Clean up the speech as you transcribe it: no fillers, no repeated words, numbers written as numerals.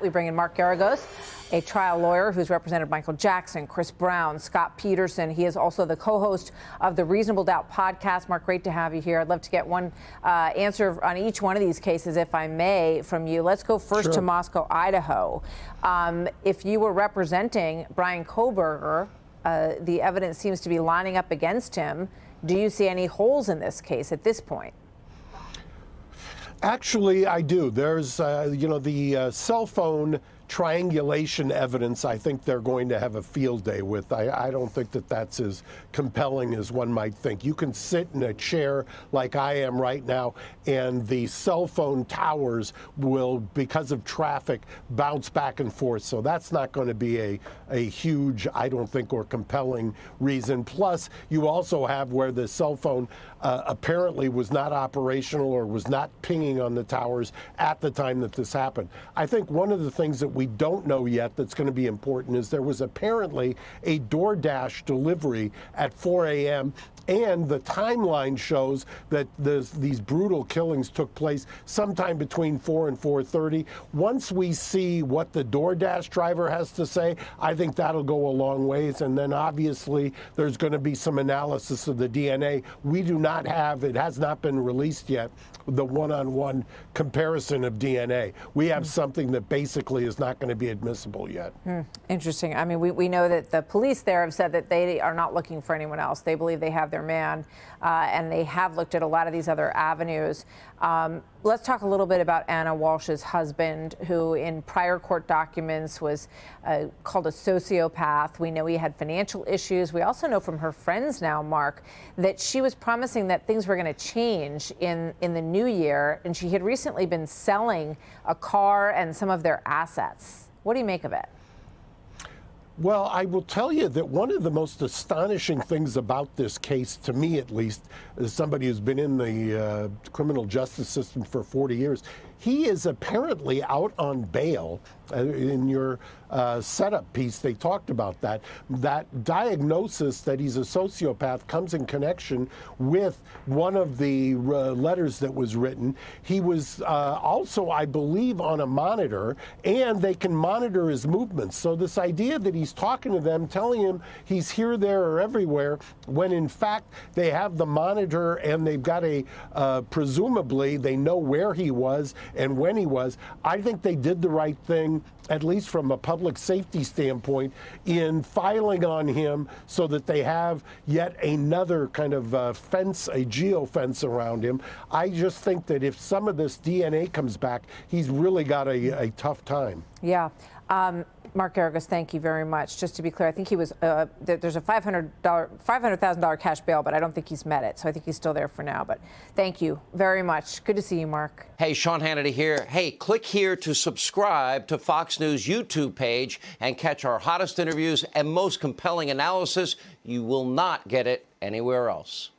We bring in Mark Geragos, a trial lawyer who's represented Michael Jackson, Chris Brown, Scott Peterson. He is also the co-host of the Reasonable Doubt podcast. Mark, great to have you here. I'd love to get one answer on each one of these cases, if I may, from you. Let's go first to Moscow, Idaho. If you were representing Bryan Kohberger, the evidence seems to be lining up against him. Do you see any holes in this case at this point? Actually, I do. There's, the cell phone triangulation evidence, I think they're going to have a field day with. I don't think that that's as compelling as one might think. You can sit in a chair like I am right now, and the cell phone towers will, because of traffic, bounce back and forth. So that's not going to be a huge, I don't think, or compelling reason. Plus, you also have where the cell phone apparently was not operational or was not pinging on the towers at the time that this happened. I think one of the things that we don't know yet that's going to be important is there was apparently a DoorDash delivery at 4 a.m. and the timeline shows that these brutal killings took place sometime between 4 and 4:30. Once we see what the DoorDash driver has to say, I think that'll go a long ways. And then obviously there's going to be some analysis of the DNA. We do not have, it has not been released yet, the one-on-one comparison of DNA. We have something that basically is not going to be admissible yet. Interesting. I mean, we know that the police there have said that they are not looking for anyone else. They believe they have their man, and they have looked at a lot of these other avenues. Let's talk a little bit about Ana Walshe's husband, who in prior court documents was called a sociopath. We know he had financial issues. We also know from her friends now, Mark, that she was promising that things were going to change in the new year, and she had recently been selling a car and some of their assets. What do you make of it? Well, I will tell you that one of the most astonishing things about this case, to me at least, as somebody who's been in the criminal justice system for 40 years, he is apparently out on bail. In your setup piece, they talked about that. That diagnosis that he's a sociopath comes in connection with one of the letters that was written. He was also, I believe, on a monitor, and they can monitor his movements. So this idea that he's talking to them, telling him he's here, there, or everywhere, when in fact they have the monitor and they've got presumably they know where he was and when he was. I think they did the right thing, at least from a public safety standpoint, in filing on him so that they have yet another kind of fence, a geofence around him. I just think that if some of this DNA comes back, he's really got a tough time. Yeah. Mark Geragos, thank you very much. Just to be clear, I think he was, there's a $500,000 cash bail, but I don't think he's met it. So I think he's still there for now. But thank you very much. Good to see you, Mark. Hey, Sean Hannity here. Hey, click here to subscribe to Fox News YouTube page and catch our hottest interviews and most compelling analysis. You will not get it anywhere else.